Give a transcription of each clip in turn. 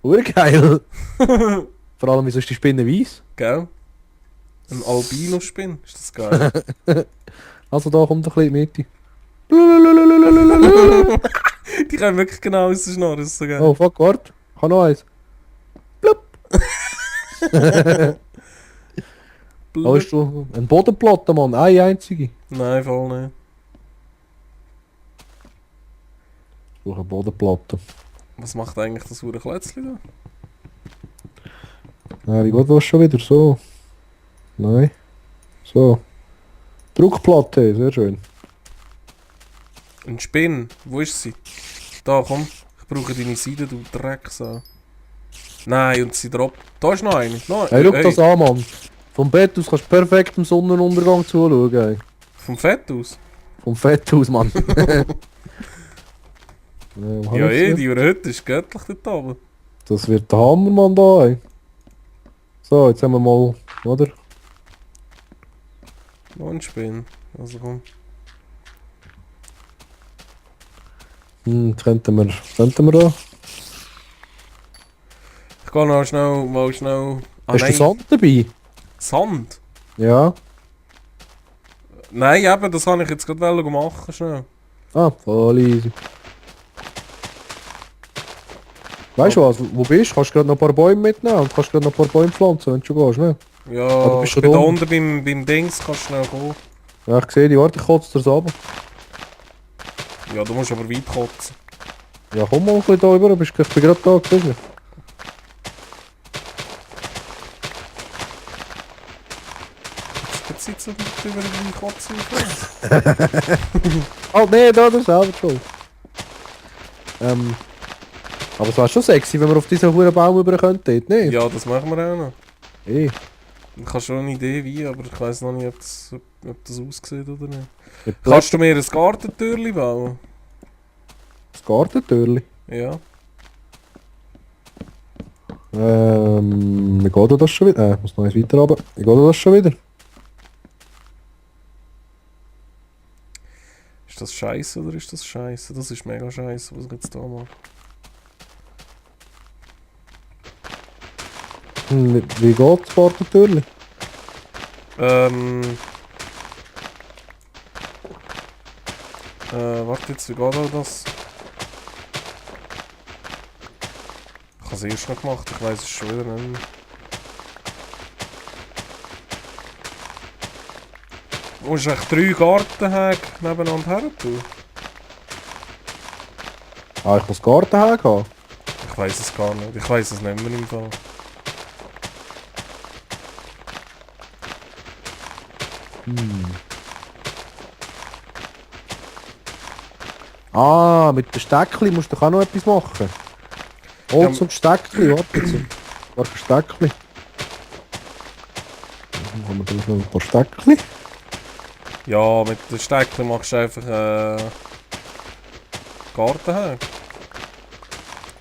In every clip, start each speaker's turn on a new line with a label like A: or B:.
A: Urgeil. Vor allem, wieso ist die Spinne weiss?
B: Gell? Ein Albino-Spinn, ist das geil?
A: Also da kommt ein bisschen in die Mitte.
B: Die können wirklich genau aus der Schnorre, das ist so geil.
A: Oh fuck, warte. Ich habe noch eins. Blub. Da ist du ein Bodenplatte, Mann. Eine einzige.
B: Nein, voll nicht.
A: Durch eine Bodenplatte.
B: Was macht eigentlich das hure Klötzchen da?
A: Ja, wie geht das schon wieder? So. Nein. So. Druckplatte, sehr schön.
B: Ein Spinn, wo ist sie? Da, komm. Ich brauche deine Seite, du Drecksau. Nein, und sie droppt. Da ist noch eine. Noch,
A: Hey, schau das an, Mann. Vom Bett aus kannst du perfekt dem Sonnenuntergang zuschauen. Ey.
B: Vom Fett aus?
A: Vom Fett aus, Mann.
B: Ja, die Hütte ist göttlich dort oben.
A: Das wird der Hammer, Mann, da, ey. So, jetzt haben wir mal, oder?
B: Noch ein Spinn. Also komm.
A: Jetzt könnten wir da.
B: Ich gehe noch schnell, mal schnell... Ah,
A: Hast du Sand dabei?
B: Sand?
A: Ja.
B: Nein, eben, das wollte ich jetzt gerade machen, schnell.
A: Ah, voll easy. Weißt du was, wo bist du? Kannst du gerade noch ein paar Bäume mitnehmen und kannst gerade noch ein paar Bäume pflanzen, wenn du schon gehst, ne?
B: Ja,
A: du bist
B: ich
A: schon
B: bin da
A: da
B: unten beim Dings, kannst du schnell gehen.
A: Ja, ich sehe die, warte, ich kotze das ab.
B: Ja, du musst aber weit kotzen.
A: Ja, komm mal ein bisschen da rüber, ich bin gerade da, siehst du?
B: Jetzt sitzt du über die Kotzen.
A: Oh, nee, da, das ist selber schon. Aber es wäre schon sexy, wenn wir auf diesen hohen Baum rüber könnten, nicht?
B: Ja, das machen wir auch noch.
A: Eh.
B: Ich habe schon eine Idee wie, aber ich weiß noch nicht, ob das aussieht oder nicht.
A: Ja,
B: Kannst du mir ein Gartentürchen bauen?
A: das Gartentürli.
B: Ja.
A: Wie geht das schon wieder? Ich muss noch eins weiter runter. Wie geht das schon wieder?
B: Ist das scheiße oder ist das scheiße? Das ist mega scheiße, was ich jetzt hier mache.
A: Wie geht das Gartentürli?
B: Warte jetzt, wie geht all das? Ich habe es erst noch gemacht, ich weiß es schon wieder nicht mehr. Du musst echt 3 Gartenhäge nebeneinander her tun.
A: Ah, ich muss Gartenhäge haben.
B: Ich weiß es gar nicht, ich weiß es nicht mehr im Fall.
A: Ah, mit dem Steckli musst du doch auch noch etwas machen. Holz
B: Ja,
A: und Steckli, warte jetzt. Warte, Steckli. Dann haben wir da noch ein paar Steckli.
B: Ja, mit den Stecken machst du einfach Gartenhäge.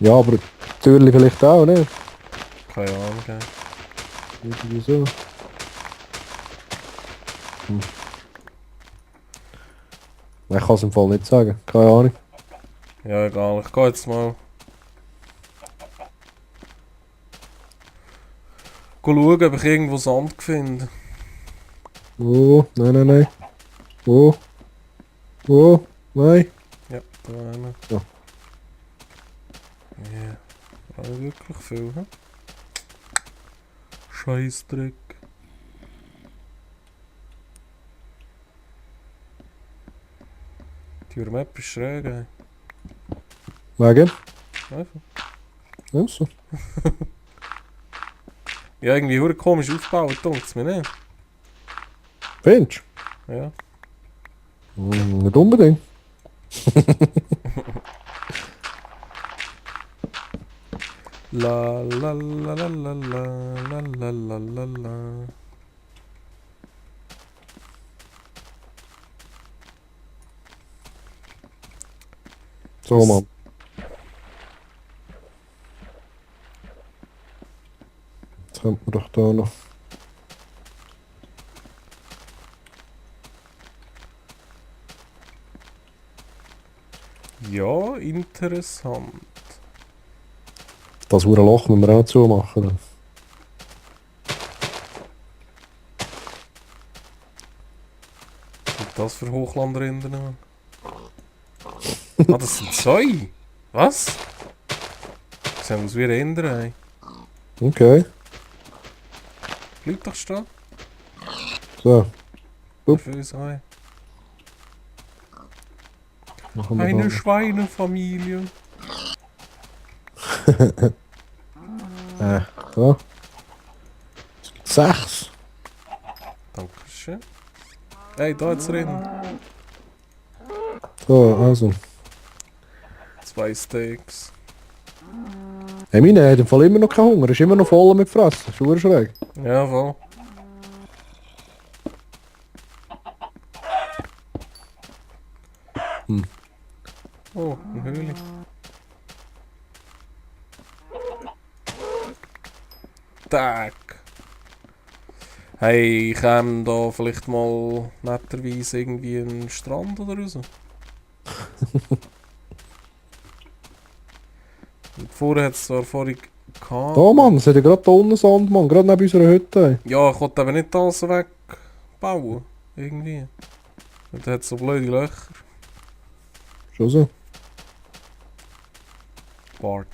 A: Ja, aber Türli vielleicht auch, ne?
B: Keine Ahnung. Ey.
A: Irgendwie so. Ich kann es im Fall nicht sagen, keine Ahnung.
B: Ja, egal, ich gehe jetzt mal. Schauen, ob ich irgendwo Sand finde.
A: Oh, nein. Oh, nein.
B: Ja, da einer.
A: Ja.
B: Ja, auch wirklich viel, hm? Scheissdreck. Die Map ist schräg, ey.
A: Wegen?
B: Einfach.
A: Ja, so.
B: Ja, irgendwie hure komisch aufgebaut, dunkelt's mir nicht.
A: Findest
B: Ja.
A: du? Nicht unbedingt.
B: La la la la la la la la la la la.
A: So, Mann. Jetzt haben wir doch da noch.
B: Ja, interessant.
A: Das hure Loch müssen wir auch zumachen. Dann.
B: Was sind das für Hochlandrinder? Ah, das sind zwei! Was? Das sehen aus wie Rinder, ey.
A: Okay,
B: Bleib doch stehen.
A: so. Upp.
B: Dafür ist ein.
A: Machen wir
B: Eine
A: da.
B: Schweinefamilie.
A: Da. Es gibt 6.
B: Dankeschön. Hey, da hat's Rinder.
A: So, also.
B: 2 Steaks.
A: Hey, meine hat im Fall immer noch keinen Hunger. Ist immer noch voll mit Fressen. Ist schon schräg.
B: Ja, voll.
A: Hm.
B: Oh, eine Höhle. Tag. Hey, käme da vielleicht mal netterweise irgendwie ein Strand oder so? Und vorher hat es zwar vorhin gehabt.
A: Da, Mann. Es hat ja gerade da unten Sand, Mann. Gerade neben unserer Hütte.
B: Ja, ich wollte eben nicht alles wegbauen. Irgendwie. Und da hat es so blöde Löcher.
A: Schon so.
B: Wart.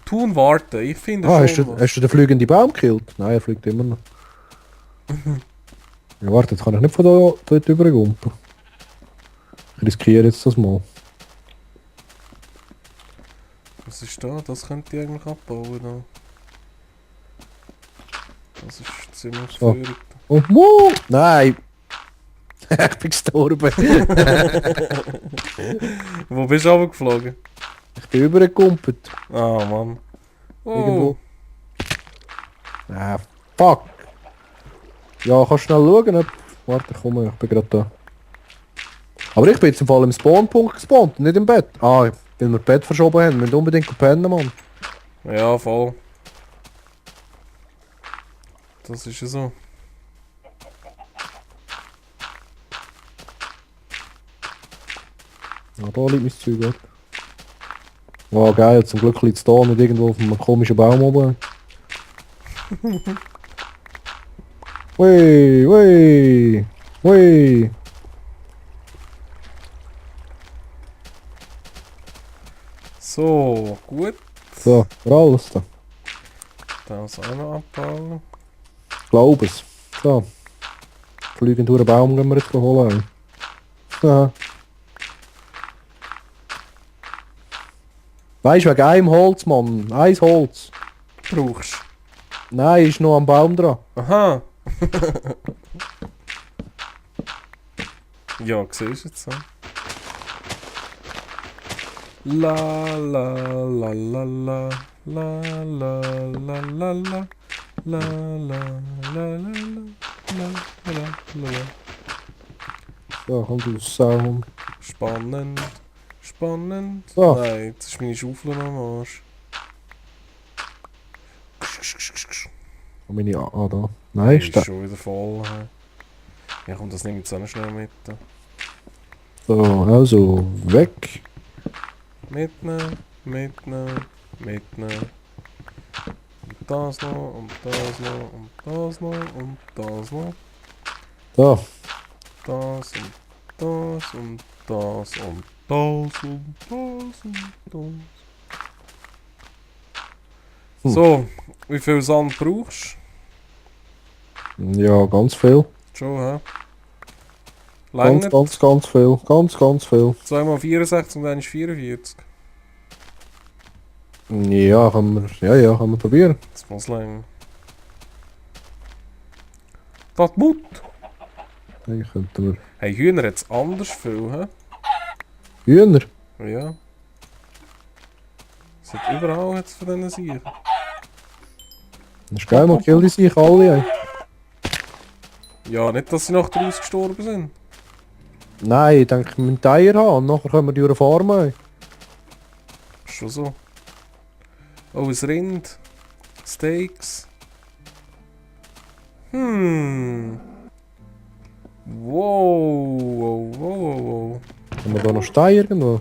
B: Tun warten, ich finde
A: Ah,
B: schon was.
A: hast du den fliegenden Baum gekillt? Nein, er fliegt immer noch. Ja, warte, jetzt kann ich nicht von da dort rübergumpen. Ich riskiere jetzt das mal.
B: Was ist da? Das könnte ich eigentlich abbauen. Da. Das ist ziemlich
A: So.
B: gefährlich.
A: Oh, wow! Nein! Ich bin gestorben.
B: Wo bist du runtergeflogen?
A: Ich bin übergekumpelt.
B: Ah, Mann. Oh.
A: Irgendwo. Ah, fuck! Ja, kannst du schnell schauen? Warte, komm, ich bin gerade da. Aber ich bin jetzt im Fall im Spawnpunkt gespawnt, nicht im Bett. Ah, weil wir das Bett verschoben haben. Wir müssen unbedingt pennen, Mann.
B: Ja, voll. Das ist ja so.
A: Ja, da liegt mein Zeug ab. Oh, geil, zum Glück liegt es da, nicht irgendwo auf einem komischen Baum oben. Ui, ui, ui.
B: So, gut.
A: So, raus da.
B: Das auch noch abbauen.
A: Ich glaube es. So. Fliegend durch den Baum gehen wir jetzt holen. Ja. Weißt du, wegen einem Holz, Mann. Eins Holz.
B: Brauchst
A: Nein, ist noch am Baum dran.
B: Aha. Ja, siehst du jetzt so. La la la la la la la la la la la la la la.
A: So, komm du Sau.
B: Spannend. Spannend.
A: So.
B: Nein, jetzt ist meine Schaufel noch am Arsch.
A: Und meine da. Nein,
B: Die
A: ist da.
B: ist schon wieder voll. Ja, komm, das nehme ich jetzt auch noch schnell mit.
A: So, also, weg.
B: Mitnehmen, mitnehmen, mitnehmen. Und das noch, und das noch, und das noch, und das noch.
A: So,
B: Das und das und das und das und das und das. So, wie viel Sand brauchst
A: ja, ganz viel.
B: du? Schon, hä?
A: Ganz,
B: Länger?
A: ganz viel. Ganz viel.
B: 2x64 und dann ist 44.
A: Ja, kann man probieren.
B: Das muss länger. Das Mut!
A: Eigentlich könnten wir...
B: Hey, Hühner hat es anders viel, hä?
A: Hühner?
B: Ja. Es hat überall jetzt von diesen Siegen.
A: Das ist geil, man killt die sich alle. Ey.
B: Ja, nicht, dass sie nachher ausgestorben sind.
A: Nein, ich denke, wir müssen Eier haben und nachher können wir die farmen. Ey.
B: Schon so. Oh, ein Rind. Steaks. Wow, wow, wow, wow.
A: Haben wir da noch Steine irgendwo?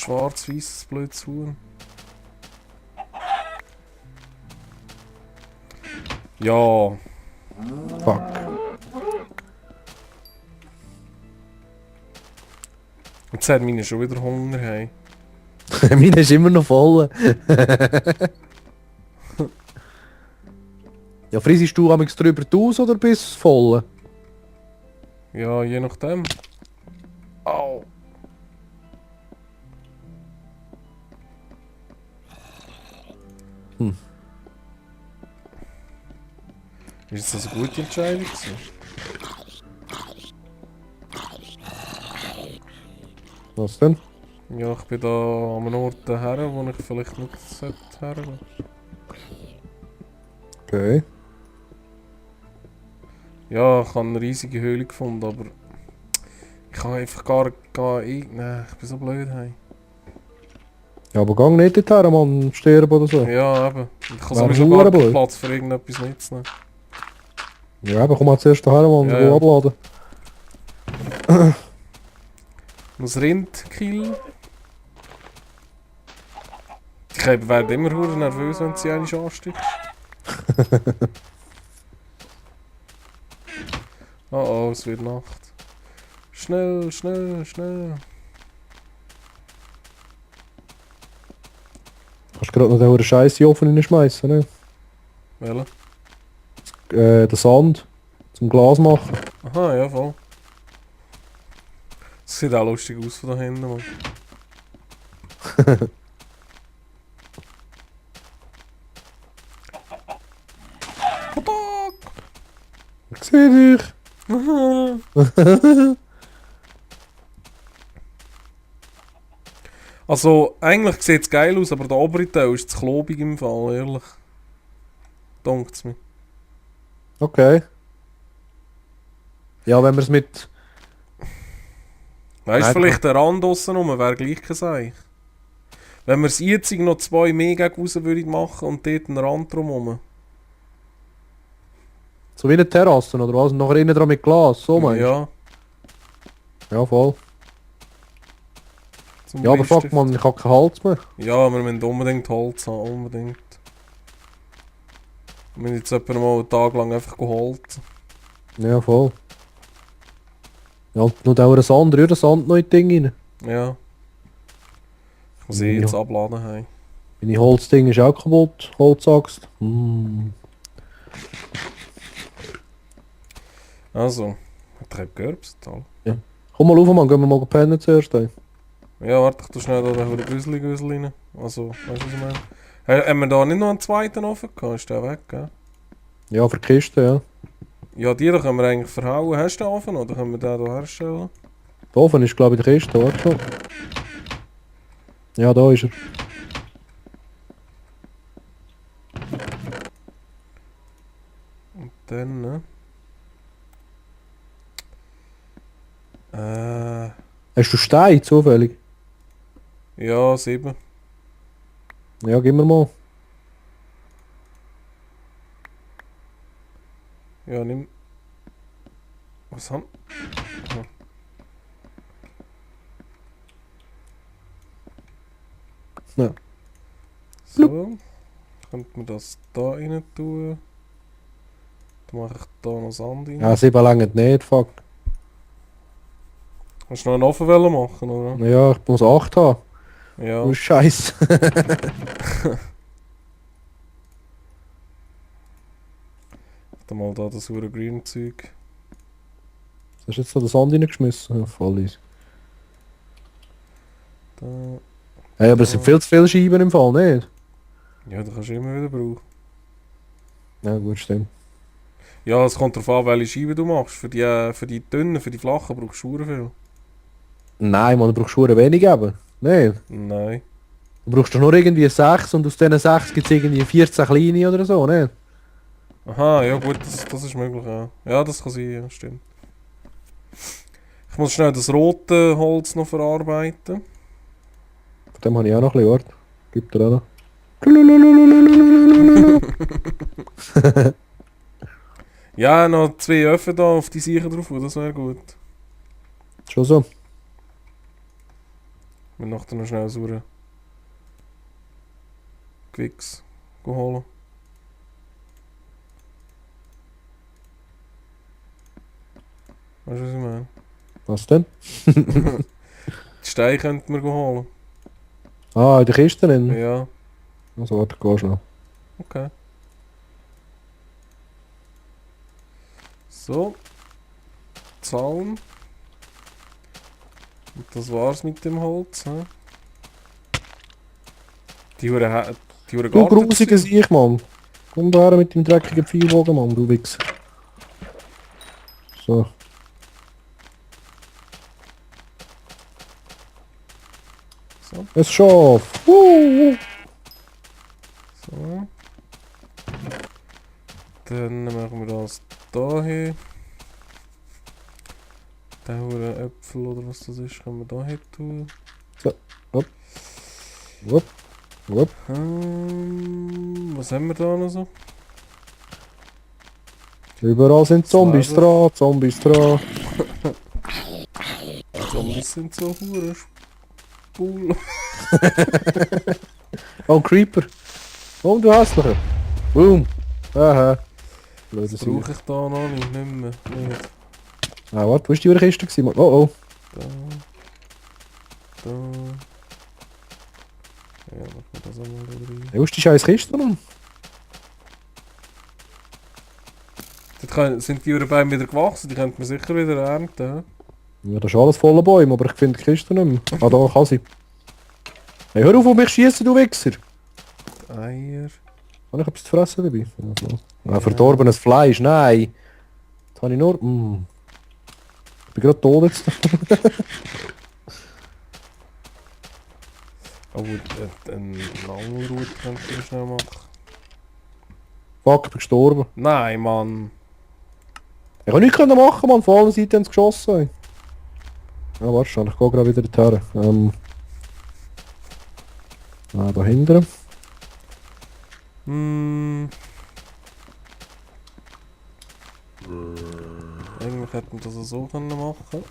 B: schwarz-weißes blödes Huhn. Ja.
A: Fuck.
B: Jetzt hat meine schon wieder Hunger, hey.
A: Meine ist immer noch voll. Ja, frisst du amigs drüber aus oder bist du voll?
B: Ja, je nachdem. Au. Ist das eine gute Entscheidung gewesen?
A: Was denn?
B: Ja, ich bin da an einem Ort her, wo ich vielleicht nicht hergehen.
A: Okay.
B: Ja, ich habe eine riesige Höhle gefunden, aber ich kann einfach gar nicht. Nein, ich bin so blöd, hey.
A: Ja, aber gang nicht dorthin, Mann, sterben oder so.
B: Ja, eben. Ich kann
A: Wäre
B: sowieso gar keinen
A: blöd.
B: Platz für irgendetwas mitzunehmen.
A: Ja, aber komm mal zuerst daher, Mann,
B: Ja,
A: ja,
B: ja.
A: abladen.
B: Das Rind killen. Ich werde immer verdammt nervös, wenn sie eine ansticht. Oh oh, es wird Nacht. Schnell, schnell, schnell.
A: Kannst gerade noch den Scheiß in den Ofen reinschmeißen, ne?
B: Welche?
A: Den Sand zum Glas machen.
B: Aha, ja voll. Das sieht auch lustig aus von da hinten, Mann. Potok!
A: Ich seh dich.
B: Also, eigentlich sieht es geil aus, aber der obere Teil ist zu klobig im Fall, ehrlich. Dunkt's mir.
A: Okay. Ja, wenn wir es mit...
B: Weißt
A: Nein,
B: du, vielleicht der Rand aussen rum wäre gleich kein Seich. Wenn wir es jetzt noch 2 mehr gegen raus würden machen und dort einen Rand drumherum.
A: So wie eine Terrasse, oder was? Und nachher innen dran mit Glas, so meinst du?
B: Ja,
A: Ja, voll.
B: zum
A: Ja, aber fuck,
B: Bleistift.
A: man, ich hab keinen Hals mehr.
B: Ja, wir müssen unbedingt Holz haben, unbedingt. Wir müssen jetzt etwa mal einen Tag lang einfach Holz.
A: Ja, voll. Ja, und nur der Sand, rühr den Sand noch in die Dinge rein.
B: Ja. Ich muss jetzt abladen haben.
A: Meine Holzding ist auch kaputt, Holzaxt.
B: Also, hat er gerbst, toll.
A: Komm mal rauf, Mann, gehen wir mal pennen zuerst. Ey.
B: Ja, warte, ich tu schnell da den Grüseli rein. Also, weißt du, was ich meine? Haben wir da nicht noch einen zweiten offen gehabt? Ist der weg, gell?
A: Ja, für die Kiste, ja.
B: Ja, die da können wir eigentlich verhauen. Hast du den offen oder können wir den hier herstellen?
A: Der Ofen ist, glaube ich, in der Kiste, warte schon. Ja, da ist er.
B: Und dann, ne?
A: Hast du Stein, zufällig?
B: Ja, 7.
A: Ja, gib mir mal.
B: Ja, nimm. Was haben. Aha.
A: Ja.
B: So. Könnte man das da rein tun. Dann mache ich da noch Sand rein.
A: Ja, 7 längert nicht, fuck.
B: Hast du noch einen offen wollen machen, oder?
A: Ja, ich muss 8 haben.
B: Ja.
A: Du Scheiß.
B: Dann mal da das saure Green Zeug.
A: Hast du jetzt noch den Sand reingeschmissen? Ja, voll easy.
B: Da.
A: Hey, aber es sind viel zu viele Scheiben im Fall, nicht?
B: Ja, das kannst du immer wieder brauchen.
A: Ja, gut, stimmt.
B: Ja, es kommt darauf an, welche Scheiben du machst. Für die dünnen, für die flachen brauchst du verdammt viel.
A: Nein, man, du brauchst schon wenig eben. Nein.
B: Nein.
A: Du brauchst doch nur irgendwie 6 und aus diesen 6 gibt es irgendwie 14 kleine oder so, nicht?
B: Aha, ja gut, das ist möglich, ja. Ja, das kann sein, ja, stimmt. Ich muss schnell das rote Holz noch verarbeiten.
A: Von dem habe ich auch noch ein bisschen Ort. Gibt er auch noch.
B: Ja, noch 2 Öfen da auf die Sicher drauf, das wäre gut.
A: Schon so.
B: Wir nachher noch schnell so einen Quicks holen. Weißt du, was ich meine?
A: Was denn?
B: Die Steine könnten wir holen.
A: Ah, in der Kiste drin?
B: Ja,
A: Also warte, geh schnell.
B: okay. So. Zaun. Und das war's mit dem Holz. He? Die Hure
A: Du grusiger Sieg, Mann. Komm da her mit dem dreckigen Pfeilbogen, Mann, du Wichser. So.
B: So.
A: Ein Schaf.
B: So. Dann machen wir das da hin. Den Huren Äpfel oder was das ist, können wir da hin tun.
A: Wupp. Wupp.
B: Was haben wir da noch so?
A: Überall sind Zombies dran, Zombies dran.
B: Zombies sind so Huren Spul.
A: Oh, ein Creeper. Oh, du hässlicher. Boom. Aha. Blöde
B: Das
A: Sieg.
B: brauche ich da noch nicht mehr. Nicht.
A: Ah, warte, wo war die Uhrkiste gewesen, Mann? Oh, oh.
B: Da. Da. Ja, machen wir das einmal da rein.
A: Wo ist die scheiß Kiste, Mann?
B: Sind die Bäume wieder gewachsen, die könnte man sicher wieder ernten.
A: Ja, das ist alles voller Bäume, aber ich finde die Kiste nicht mehr. Ah, da kann sie. Hey, hör auf, mich schießen, du Wichser!
B: Eier.
A: Kann ich etwas zu fressen dabei? Ja, verdorbenes Fleisch, nein! Das habe ich nur... Ich bin gerade tot jetzt.
B: Aber einen Angelrut könnte ich schnell machen.
A: Fuck, ich bin gestorben.
B: Nein, Mann.
A: Ich kann nichts machen, Mann. Von allen Seiten haben sie geschossen. Ja, warte schon, ich gehe gerade wieder dorthin. Da hinten.
B: Eigentlich hätten wir das so können machen.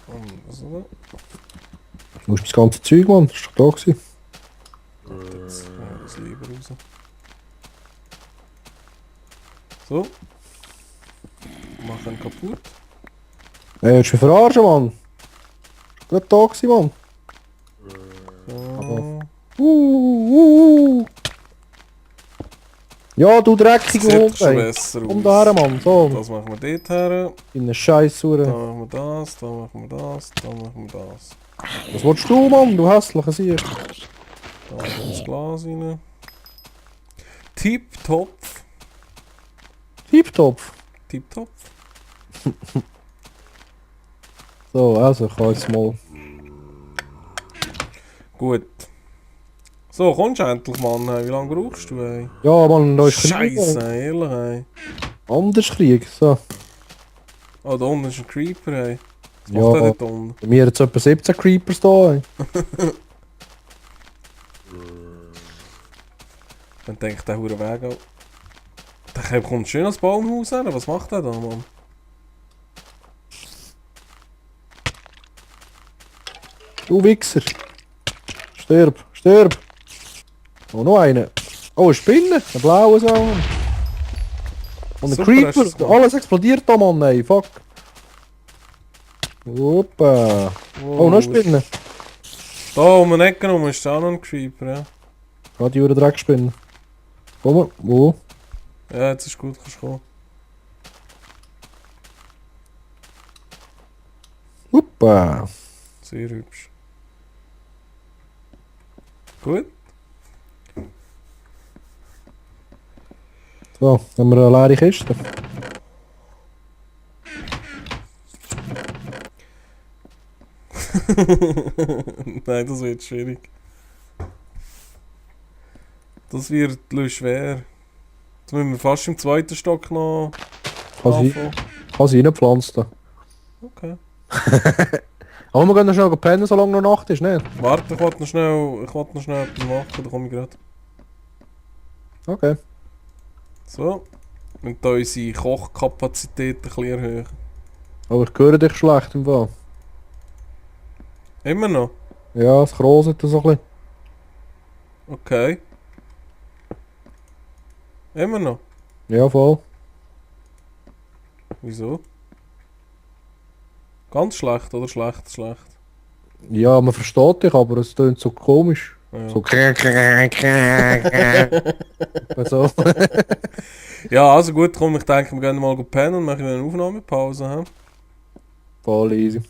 B: Und so.
A: Wo ist das ganze Zeug, Mann? Das war doch da gewesen.
B: Jetzt das lieber raus. So. Machen kaputt.
A: Hey, willst du mich verarschen, Mann? Das war gerade da gewesen, Mann.
B: So.
A: Ja, du dreckiger
B: Sieht
A: Hund,
B: schon
A: ey.
B: besser
A: Komm
B: aus.
A: da her, Mann. So.
B: Das machen wir dort her.
A: In eine Scheissure.
B: Da machen wir das, da machen wir das, da machen wir das.
A: Was willst du, Mann? Du hässlicher Sieg.
B: Da machen wir das Glas rein. Tipptopf.
A: Tipptopf.
B: Tipptopf.
A: So, also, ich kann jetzt mal...
B: Gut. So, kommst du endlich, Mann. Hey, wie lange brauchst du, ey?
A: Ja, Mann, da ist Krieg.
B: Scheiße, ehrlich, ey.
A: Anders Krieg, so.
B: Oh, da unten ist ein Creeper, ey. Was
A: Ja.
B: macht der dort unten?
A: Bei mir jetzt etwa 17 Creepers da, ey.
B: Dann denke ich, der hure Weg auch. Der kommt schön ans Baumhaus her. Was macht der da, Mann?
A: Du Wichser. Stirb, stirb. Oh, noch eine. Oh, eine Spinne. Eine blaue so. Und ein
B: Super,
A: Creeper.
B: hast du es gemacht.
A: Alles explodiert da, Mann, ey. Fuck. Opa. Oh, noch eine Spinne.
B: Da um den Ecken rum ist auch noch ein Creeper, ja.
A: Ah, die Uhr Dreckspinne. Komm, wo?
B: Ja, jetzt ist gut, kannst du kommen.
A: Opa.
B: Sehr hübsch. Gut.
A: So, haben wir eine leere Kiste.
B: Nein, das wird schwierig. Das wird schwer. Jetzt müssen wir fast im zweiten Stock noch anfangen.
A: Kann sie reinpflanzen.
B: Okay.
A: Aber wir gehen noch schnell pennen, solange noch Nacht ist, nicht?
B: Warte, ich wollte noch schnell etwas machen, da komme ich gerade.
A: Okay.
B: So. Wir müssen da unsere Kochkapazität ein bisschen erhöhen.
A: Aber ich höre dich schlecht im Fall.
B: Immer noch?
A: Ja, es kroset so ein bisschen.
B: Okay. Immer noch?
A: Ja, voll.
B: Wieso? Ganz schlecht oder schlecht, schlecht?
A: Ja, man versteht dich, aber es klingt so komisch.
B: Ja.
A: So so.
B: Ja, also gut, komm, ich denke, wir gehen mal pennen und machen eine Aufnahmepause. He?
A: Voll easy.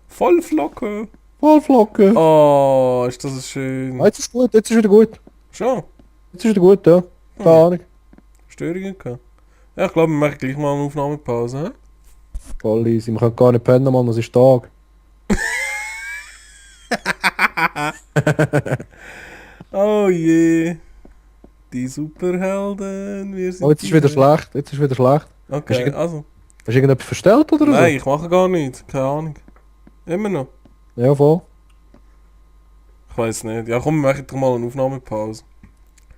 B: Voll Flocke!
A: Voll Flocke.
B: Oh, ist das schön.
A: Ah, jetzt ist gut, jetzt ist wieder gut.
B: Schon?
A: Jetzt ist wieder gut, ja. Keine Ahnung.
B: Störungen gehabt? Ja, ich glaube, wir machen gleich mal eine Aufnahmepause. He?
A: Voll easy. Man kann gar nicht pennen, Mann, es ist Tag.
B: Oh je. Die Superhelden, wir sind
A: Oh, jetzt ist wieder
B: die Helden.
A: schlecht. Jetzt ist wieder schlecht.
B: Okay,
A: Hast
B: also.
A: du irgendetwas verstellt oder
B: Nein, ich mache gar nichts. Keine Ahnung. Immer noch.
A: so? Ja, voll.
B: Ich weiß nicht. Ja, komm, wir machen doch mal eine Aufnahmepause.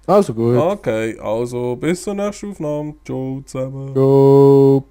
A: Also gut.
B: Okay, also bis zur nächsten Aufnahme. Ciao zusammen.
A: Go.